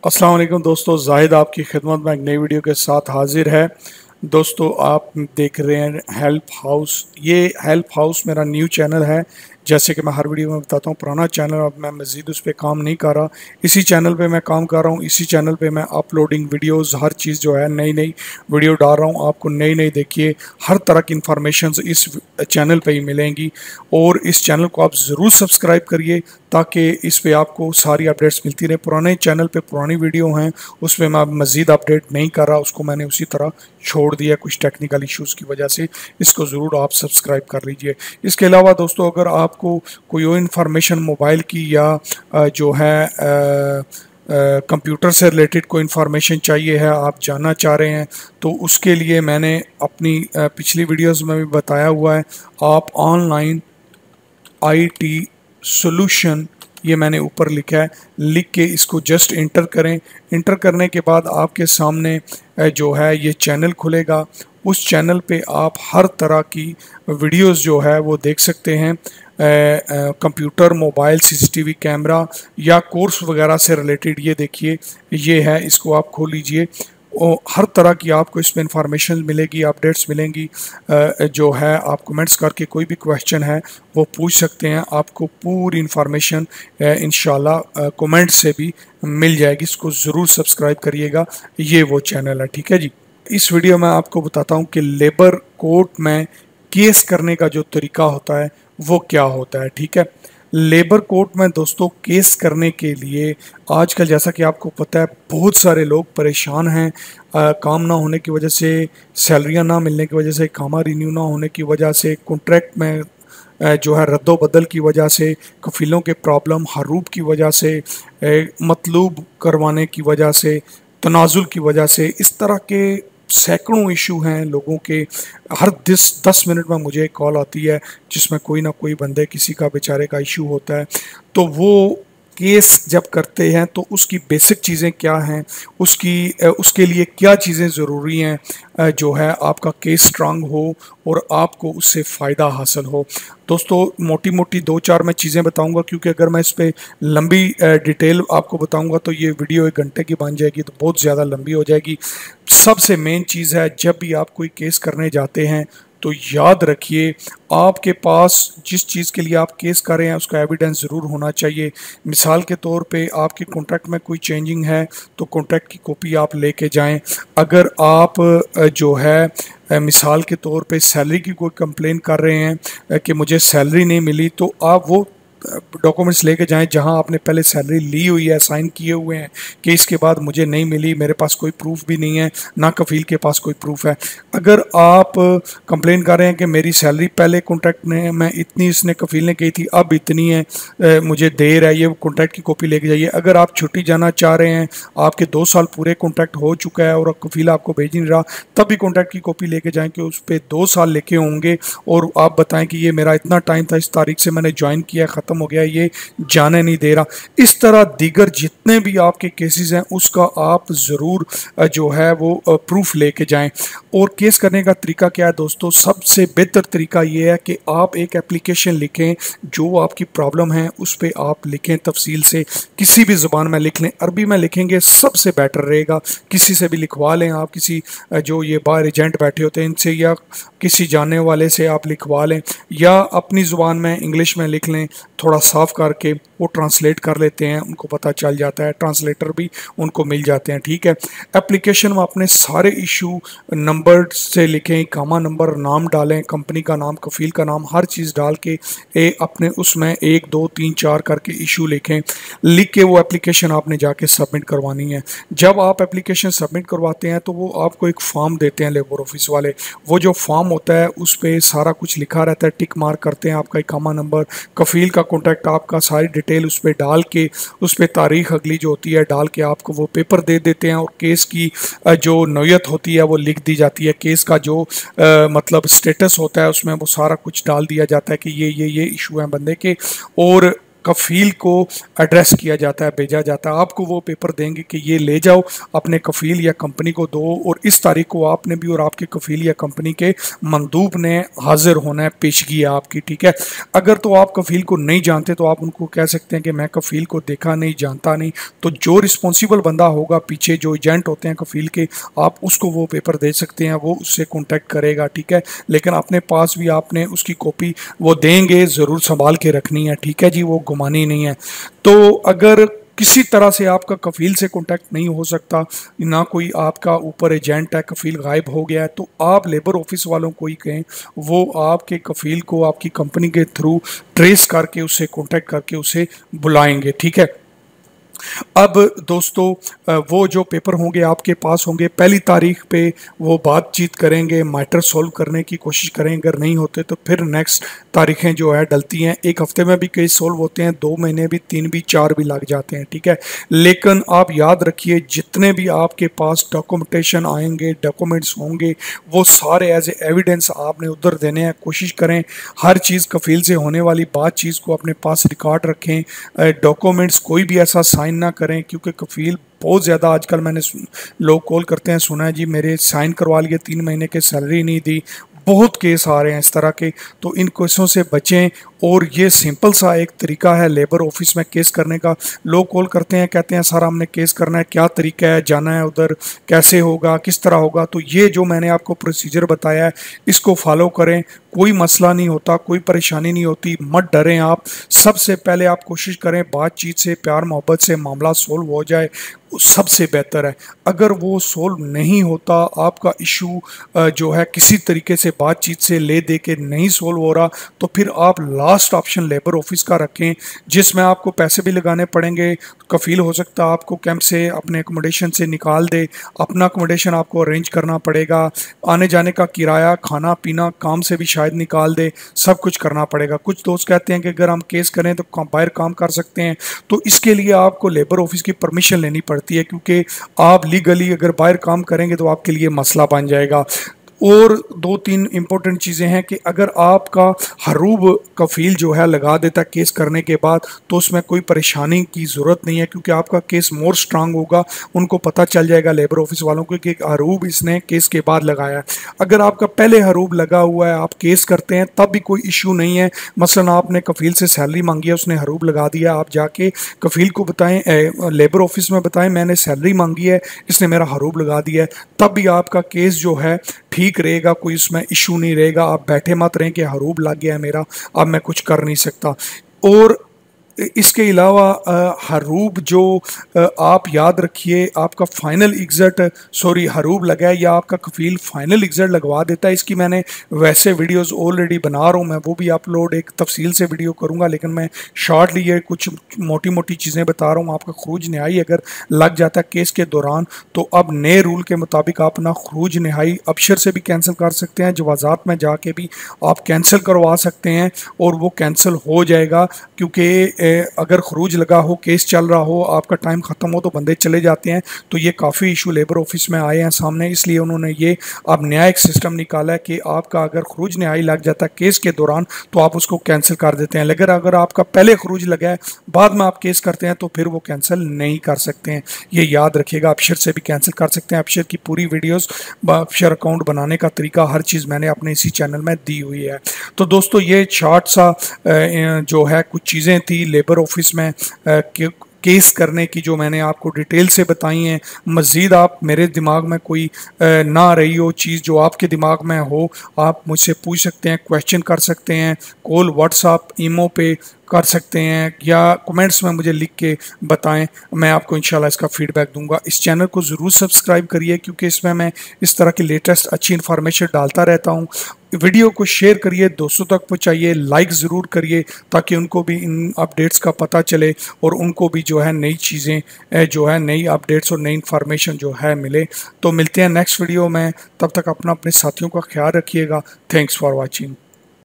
अस्सलाम वालेकुम दोस्तों, जाहिद आपकी खिदमत में एक नई वीडियो के साथ हाजिर है। दोस्तों, आप देख रहे हैं हेल्प हाउस। ये हेल्प हाउस मेरा न्यू चैनल है। जैसे कि मैं हर वीडियो में बताता हूँ, पुराना चैनल, अब मैं मज़ीद उस पर काम नहीं कर रहा। इसी चैनल पे मैं काम कर रहा हूँ। इसी चैनल पे मैं अपलोडिंग वीडियोस, हर चीज़ जो है नई नई वीडियो डाल रहा हूँ। आपको नई नई देखिए हर तरह की इंफॉर्मेशन इस चैनल पे ही मिलेंगी। और इस चैनल को आप ज़रूर सब्सक्राइब करिए ताकि इस पे आपको सारी अपडेट्स मिलती रहे। पुराने चैनल पे पुरानी वीडियो हैं, उस पर मैं मज़ीद अपडेट नहीं कर रहा, उसको मैंने उसी तरह छोड़ दिया कुछ टेक्निकल इश्यूज़ की वजह से। इसको ज़रूर आप सब्सक्राइब कर लीजिए। इसके अलावा दोस्तों, अगर आपको कोई और इन्फॉर्मेशन मोबाइल की या जो है कंप्यूटर से रिलेटेड कोई इन्फॉर्मेशन चाहिए है, आप जानना चाह रहे हैं, तो उसके लिए मैंने अपनी पिछली वीडियोस में भी बताया हुआ है। आप ऑनलाइन IT सोल्यूशन, ये मैंने ऊपर लिखा है, लिख के इसको जस्ट इंटर करें। इंटर करने के बाद आपके सामने जो है ये चैनल खुलेगा। उस चैनल पे आप हर तरह की वीडियोस जो है वो देख सकते हैं। कंप्यूटर, मोबाइल, CCTV कैमरा या कोर्स वगैरह से रिलेटेड। ये देखिए, ये है, इसको आप खोल लीजिए। हर तरह की आपको इसमें इंफॉर्मेशन मिलेगी, अपडेट्स मिलेंगी। जो है आप कमेंट्स करके कोई भी क्वेश्चन है वो पूछ सकते हैं। आपको पूरी इंफॉर्मेशन इंशाल्लाह कमेंट से भी मिल जाएगी। इसको ज़रूर सब्सक्राइब करिएगा। ये वो चैनल है, ठीक है जी। इस वीडियो में आपको बताता हूँ कि लेबर कोर्ट में केस करने का जो तरीका होता है वो क्या होता है, ठीक है। लेबर कोर्ट में दोस्तों केस करने के लिए आजकल, जैसा कि आपको पता है, बहुत सारे लोग परेशान हैं। काम ना होने की वजह से, सैलरियां ना मिलने की वजह से, कामा रिन्यू ना होने की वजह से, कॉन्ट्रैक्ट में जो है रद्दो बदल की वजह से, कफीलों के प्रॉब्लम, हरूब की वजह से, मतलूब करवाने की वजह से, तनाजुल की वजह से, इस तरह के सैकड़ों इशू हैं लोगों के। हर 10 मिनट में मुझे एक कॉल आती है जिसमें कोई ना कोई बंदे, किसी का बेचारे का इशू होता है। तो वो केस जब करते हैं तो उसकी बेसिक चीज़ें क्या हैं, उसके लिए क्या चीज़ें ज़रूरी हैं, जो है आपका केस स्ट्रांग हो और आपको उससे फ़ायदा हासिल हो। दोस्तों, मोटी मोटी 2-4 मैं चीज़ें बताऊंगा, क्योंकि अगर मैं इस पर लंबी डिटेल आपको बताऊंगा तो ये वीडियो 1 घंटे की बन जाएगी, तो बहुत ज़्यादा लंबी हो जाएगी। सबसे मेन चीज़ है, जब भी आप कोई केस करने जाते हैं तो याद रखिए, आपके पास जिस चीज़ के लिए आप केस कर रहे हैं उसका एविडेंस ज़रूर होना चाहिए। मिसाल के तौर पे आपके कॉन्ट्रैक्ट में कोई चेंजिंग है तो कॉन्ट्रैक्ट की कॉपी आप लेके जाएं। अगर आप जो है मिसाल के तौर पे सैलरी की कोई कंप्लेन कर रहे हैं कि मुझे सैलरी नहीं मिली, तो आप वो डॉक्यूमेंट्स लेके जाएं जहां आपने पहले सैलरी ली हुई है, साइन किए हुए हैं कि इसके बाद मुझे नहीं मिली, मेरे पास कोई प्रूफ भी नहीं है, ना कफील के पास कोई प्रूफ है। अगर आप कंप्लेन कर रहे हैं कि मेरी सैलरी पहले कॉन्ट्रैक्ट में इतनी, इसने कफील ने कही थी, अब इतनी है, मुझे देर है, ये कॉन्ट्रैक्ट की कॉपी लेके जाइए। अगर आप छुट्टी जाना चाह रहे हैं, आपके 2 साल पूरे कॉन्ट्रैक्ट हो चुका है और कफील आपको भेज नहीं रहा, तब भी कॉन्ट्रैक्ट की कॉपी लेके जाएं कि उस पर 2 साल लिखे होंगे और आप बताएं कि ये मेरा इतना टाइम था, इस तारीख से मैंने ज्वाइन किया, ख़त्म हो गया, ये जाने नहीं दे रहा। इस तरह दीगर जितने भी आपके केसेस हैं उसका आप ज़रूर जो है वो प्रूफ लेके जाएं। और केस करने का तरीका क्या है दोस्तों? सबसे बेहतर तरीका ये है कि आप एक एप्लीकेशन लिखें, जो आपकी प्रॉब्लम है उस पर आप लिखें तफसील से, किसी भी ज़ुबान में लिख लें। अरबी में लिखेंगे सबसे बेटर रहेगा। किसी से भी लिखवा लें आप, किसी जो ये बाहर एजेंट बैठे होते हैं इनसे, या किसी जानने वाले से आप लिखवा लें, या अपनी ज़ुबान में इंग्लिश में लिख लें, थोड़ा साफ करके वो ट्रांसलेट कर लेते हैं, उनको पता चल जाता है, ट्रांसलेटर भी उनको मिल जाते हैं, ठीक है। एप्लीकेशन में अपने सारे इशू नंबर से लिखें, कामा नंबर, नाम डालें, कंपनी का नाम, कफील का नाम, हर चीज़ डाल के अपने उसमें 1 2 3 4 करके इशू लिखें। लिख के वो एप्लीकेशन आपने जाके सबमिट करवानी है। जब आप एप्लीकेशन सबमिट करवाते हैं तो वो आपको एक फॉर्म देते हैं लेबर ऑफिस वाले। वो जो फॉर्म होता है उस पर सारा कुछ लिखा रहता है, टिक मार्क करते हैं, आपका इकामा नंबर, कफील का कॉन्टैक्ट, आपका सारी डिटेल उस पर डाल के, उस पर तारीख अगली जो होती है डाल के आपको वो पेपर दे देते हैं। और केस की जो नौयत होती है वो लिख दी जाती है। केस का जो मतलब स्टेटस होता है उसमें वो सारा कुछ डाल दिया जाता है कि ये इशू है बंदे के। और कफील को एड्रेस किया जाता है, भेजा जाता है। आपको वो पेपर देंगे कि ये ले जाओ अपने कफील या कंपनी को दो, और इस तारीख को आपने भी और आपके कफील या कंपनी के मंदूब ने हाजिर होना है, पेशगी है आपकी, ठीक है। अगर तो आप कफील को नहीं जानते तो आप उनको कह सकते हैं कि मैं कफील को देखा नहीं, जानता नहीं, तो जो रिस्पॉन्सिबल बंदा होगा पीछे, जो एजेंट होते हैं कफील के, आप उसको वो पेपर दे सकते हैं, वो उससे कॉन्टैक्ट करेगा, ठीक है। लेकिन अपने पास भी आपने उसकी कॉपी वो देंगे ज़रूर संभाल के रखनी है, ठीक है जी, वो घुमानी नहीं है। तो अगर किसी तरह से आपका कफील से कांटेक्ट नहीं हो सकता, ना कोई आपका ऊपर एजेंट है, कफील गायब हो गया है, तो आप लेबर ऑफिस वालों को ही कहें, वो आपके कफील को आपकी कंपनी के थ्रू ट्रेस करके उससे कांटेक्ट करके उसे बुलाएंगे, ठीक है। अब दोस्तों वो जो पेपर होंगे आपके पास होंगे, पहली तारीख पे वो बातचीत करेंगे, मैटर सॉल्व करने की कोशिश करेंगे, अगर नहीं होते तो फिर नेक्स्ट तारीखें जो है डलती हैं। एक हफ्ते में भी केस सॉल्व होते हैं, 2 महीने भी, 3 भी, 4 भी लग जाते हैं, ठीक है। लेकिन आप याद रखिए, जितने भी आपके पास डॉक्यूमेंटेशन आएंगे, डॉक्यूमेंट्स होंगे, वो सारे एज ए एविडेंस आपने उधर देने हैं। कोशिश करें हर चीज़ कफील से होने वाली चीज़ को अपने पास रिकॉर्ड रखें। डॉक्यूमेंट्स कोई भी ऐसा साइन ना करें, क्योंकि कफील बहुत ज़्यादा आजकल मैंने लोग कॉल करते हैं, सुना है जी मेरे साइन करवा लिए, 3 महीने की सैलरी नहीं दी, बहुत केस आ रहे हैं इस तरह के। तो इन केसों से बचें, और ये सिंपल सा एक तरीका है लेबर ऑफिस में केस करने का। लोग कॉल करते हैं, कहते हैं सर हमने केस करना है, क्या तरीका है, जाना है उधर, कैसे होगा, किस तरह होगा। तो ये जो मैंने आपको प्रोसीजर बताया है, इसको फॉलो करें, कोई मसला नहीं होता, कोई परेशानी नहीं होती, मत डरें आप। सबसे पहले आप कोशिश करें बातचीत से, प्यार मोहब्बत से मामला सोल्व हो जाए, सबसे बेहतर है। अगर वो सोल्व नहीं होता, आपका इशू जो है किसी तरीके से बातचीत से ले दे के नहीं सोल्व हो रहा, तो फिर आप लास्ट ऑप्शन लेबर ऑफिस का रखें, जिसमें आपको पैसे भी लगाने पड़ेंगे। कफील हो सकता है आपको कैंप से, अपने अकोमोडेशन से निकाल दे, अपना अकोमोडेशन आपको अरेंज करना पड़ेगा, आने जाने का किराया, खाना पीना, काम से भी शायद निकाल दे, सब कुछ करना पड़ेगा। कुछ दोस्त कहते हैं कि अगर हम केस करें तो बाहर काम कर सकते हैं, तो इसके लिए आपको लेबर ऑफिस की परमिशन लेनी पड़ती है, क्योंकि आप लीगली अगर बाहर काम करेंगे तो आपके लिए मसला बन जाएगा। और 2-3 इंपॉर्टेंट चीज़ें हैं कि अगर आपका हरूब कफील जो है लगा देता केस करने के बाद, तो उसमें कोई परेशानी की ज़रूरत नहीं है, क्योंकि आपका केस मोर स्ट्रांग होगा। उनको पता चल जाएगा लेबर ऑफिस वालों को कि हरूब इसने केस के बाद लगाया है। अगर आपका पहले हरूब लगा हुआ है, आप केस करते हैं, तब भी कोई इशू नहीं है। मसलन आपने कफील से सैलरी मांगी है, उसने हरूब लगा दिया, आप जाके कफील को बताएं, लेबर ऑफिस में बताएं मैंने सैलरी मांगी है, इसने मेरा हरूब लगा दिया है, तब भी आपका केस जो है ठीक रहेगा, कोई उसमें इशू नहीं रहेगा। आप बैठे मत रहें कि हरूब लग गया है मेरा, अब मैं कुछ कर नहीं सकता। और इसके अलावा हरूब जो आप याद रखिए, आपका फाइनल एग्जिट, सॉरी हरूब लगा है या आपका कफील फाइनल एग्जिट लगवा देता है, इसकी मैंने वैसे वीडियोस ऑलरेडी बना रहा हूँ, मैं वो भी अपलोड एक तफसील से वीडियो करूँगा, लेकिन मैं शॉर्टली ये कुछ मोटी मोटी चीज़ें बता रहा हूँ। आपका खरूज नहाई अगर लग जाता है केस के दौरान, तो अब नए रूल के मुताबिक आप अपना खरूज नहाई अबशर से भी कैंसिल कर सकते हैं, जवाजात में जाके भी आप कैंसिल करवा सकते हैं, और वो कैंसिल हो जाएगा। क्योंकि अगर खरूज लगा हो, केस चल रहा हो, आपका टाइम ख़त्म हो, तो बंदे चले जाते हैं। तो ये काफ़ी इशू लेबर ऑफिस में आए हैं सामने, इसलिए उन्होंने ये अब नया एक सिस्टम निकाला है कि आपका अगर खरूज न्याय लग जाता है केस के दौरान, तो आप उसको कैंसिल कर देते हैं। लेकिन अगर आपका पहले खरूज लगा है, बाद में आप केस करते हैं, तो फिर वो कैंसिल नहीं कर सकते हैं। ये याद रखिएगा, अबशर से भी कैंसिल कर सकते हैं। अबशर की पूरी वीडियोज़, अबशर अकाउंट बनाने का तरीका, हर चीज़ मैंने अपने इसी चैनल में दी हुई है। तो दोस्तों ये शॉर्ट सा जो है कुछ चीज़ें थी लेबर ऑफिस में केस करने की, जो मैंने आपको डिटेल से बताई हैं। मज़ीद आप मेरे दिमाग में कोई ना रही हो चीज़ जो आपके दिमाग में हो, आप मुझसे पूछ सकते हैं, क्वेश्चन कर सकते हैं, कॉल, व्हाट्सअप, ईमो पे कर सकते हैं, या कमेंट्स में मुझे लिख के बताएं, मैं आपको इंशाल्लाह इसका फीडबैक दूंगा। इस चैनल को ज़रूर सब्सक्राइब करिए, क्योंकि इसमें मैं इस तरह की लेटेस्ट अच्छी इन्फॉर्मेशन डालता रहता हूं। वीडियो को शेयर करिए, दोस्तों तक पहुंचाइए, लाइक ज़रूर करिए, ताकि उनको भी इन अपडेट्स का पता चले और उनको भी जो है नई चीज़ें जो है नई अपडेट्स और नई इन्फॉर्मेशन जो है मिले। तो मिलते हैं नेक्स्ट वीडियो में, तब तक अपने साथियों का ख्याल रखिएगा। Thanks for watching.